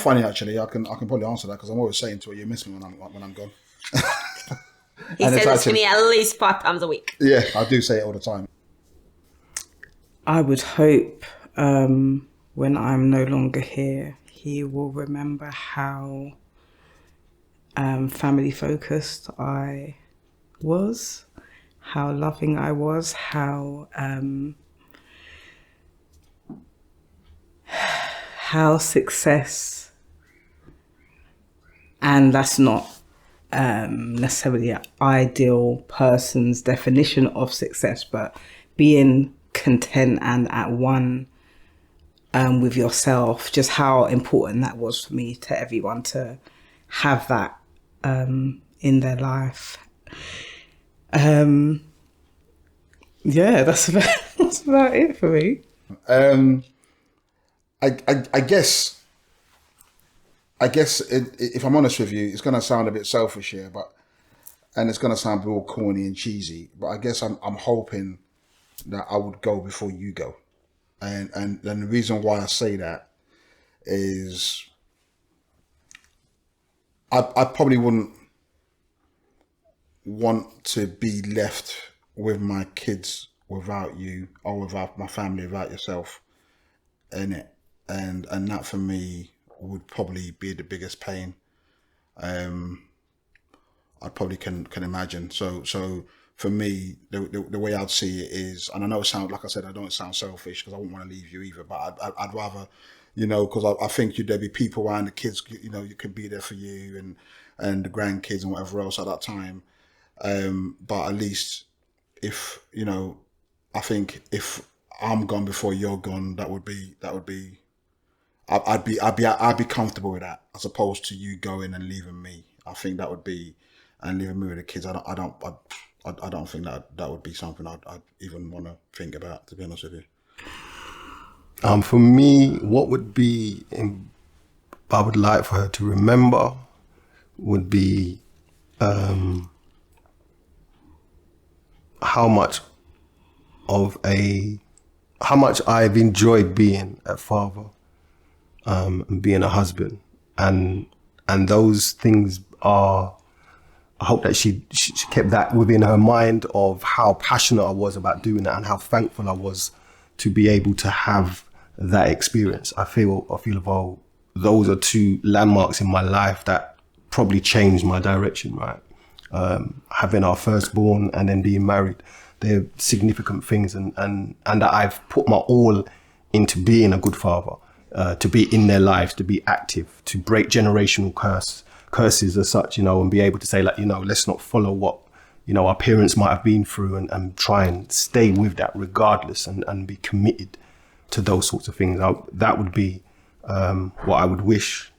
funny actually. I can probably answer that because I'm always saying to her, "You miss me when I'm gone." He says this to me at least 5 times a week. Yeah, I do say it all the time. I would hope when I'm no longer here, he will remember how family focused I was, how loving I was, how success, and that's not necessarily an ideal person's definition of success, but being content and at one with yourself, just how important that was for me, to everyone to have that in their life. Yeah, that's about it for me. I guess if I'm honest with you, it's going to sound a bit selfish here, and it's going to sound real corny and cheesy, but I guess I'm hoping that I would go before you go. And the reason why I say that is I probably wouldn't want to be left with my kids without you, or without my family without yourself in it. And that for me would probably be the biggest pain. I probably can imagine. So for me, the way I'd see it is, and I know it sounds, like I said, I don't sound selfish because I wouldn't want to leave you either, but I'd rather, because I think there'd be people around the kids, you could be there for you and the grandkids and whatever else at that time. But at least if, I think if I'm gone before you're gone, that would be, I'd be comfortable with that, as opposed to you going and leaving me. I think that would be, and leaving me with the kids. I don't think that would be something I'd even want to think about, to be honest with you. For me, what would be, I would like for her to remember would be how much I've enjoyed being a father, and being a husband, and those things are, I hope that she kept that within her mind, of how passionate I was about doing that and how thankful I was to be able to have that experience. I feel about those are two landmarks in my life that probably changed my direction, right? Having our firstborn and then being married, they're significant things, and that I've put my all into being a good father, to be in their lives, to be active, to break generational curses as such, and be able to say, like, let's not follow what, our parents might have been through, and try and stay with that regardless, and be committed to those sorts of things. That would be what I would wish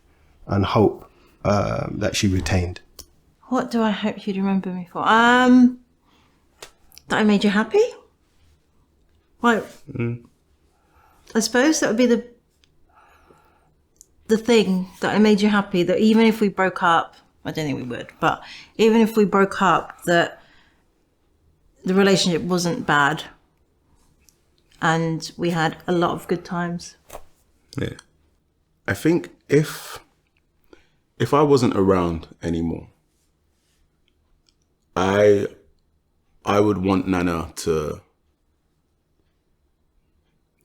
and hope that she retained. What do I hope you'd remember me for? That I made you happy? Like, I suppose that would be the thing, that I made you happy, that even if we broke up, I don't think we would, but even if we broke up, that the relationship wasn't bad and we had a lot of good times. Yeah. I think if I wasn't around anymore, I would want Nana to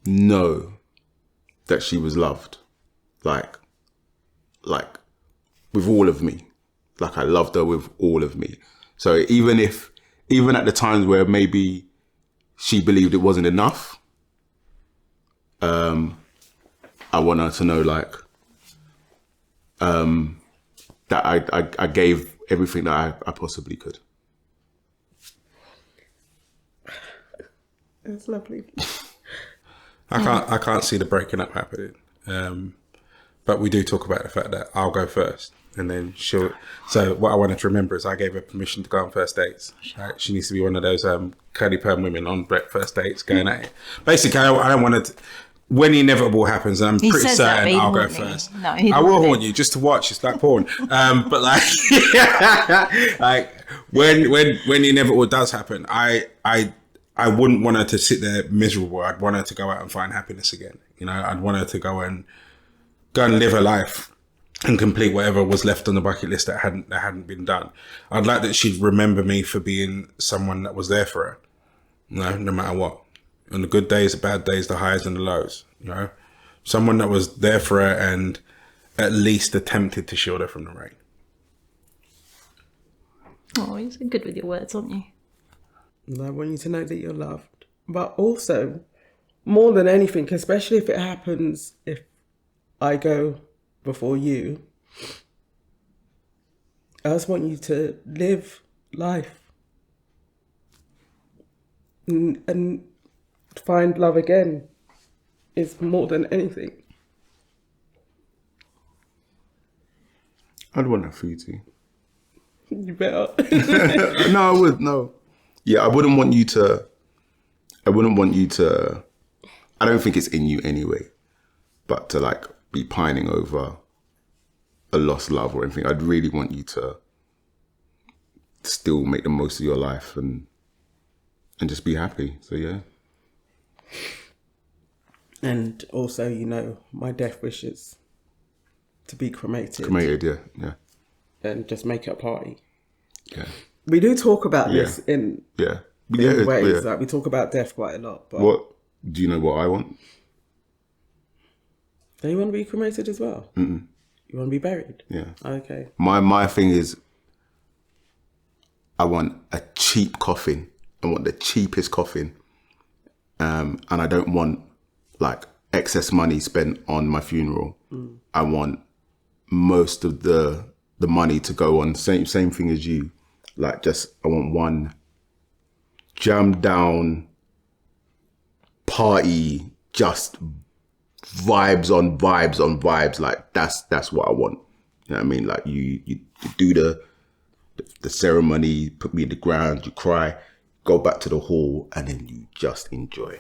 know that she was loved. Like with all of me. Like, I loved her with all of me. So even at the times where maybe she believed it wasn't enough, I want her to know, like, that I gave everything that I possibly could. It's lovely. I can't see the breaking up happening. But we do talk about the fact that I'll go first, and then she'll. So what I wanted to remember is I gave her permission to go on first dates. Right? She needs to be one of those curly perm women on first dates going at it. Basically, I don't want to. When the inevitable happens, and I'm pretty certain I'll go first. No, I will warn you, just to watch. It's like porn. But like, like when the inevitable does happen, I wouldn't want her to sit there miserable. I'd want her to go out and find happiness again. I'd want her to go and live her life and complete whatever was left on the bucket list that hadn't been done. I'd like that she'd remember me for being someone that was there for her, no matter what. On the good days, the bad days, the highs and the lows, someone that was there for her and at least attempted to shield her from the rain. Oh, you're so good with your words, aren't you? And I want you to know that you're loved. But also, more than anything, especially if it happens, if I go before you, I just want you to live life and find love again is more than anything. I'd want that for you too. You better. No, I would. No. Yeah, I wouldn't want you to. I don't think it's in you anyway, but to like be pining over a lost love or anything. I'd really want you to still make the most of your life and just be happy. So yeah. And also, my death wishes to be cremated. Cremated, yeah. And just make it a party. Yeah. We do talk about this in ways. Like we talk about death quite a lot. But What do you know what I want? do you want to be cremated as well? Mm-mm. You want to be buried? Yeah. Okay. My thing is, I want a cheap coffin. I want the cheapest coffin. And I don't want like excess money spent on my funeral. I want most of the money to go on same thing as you. Like I want one jammed down party, just vibes on vibes. Like that's what I want. You know what I mean? Like you do the ceremony, put me in the ground, you cry, go back to the hall, and then you just enjoy.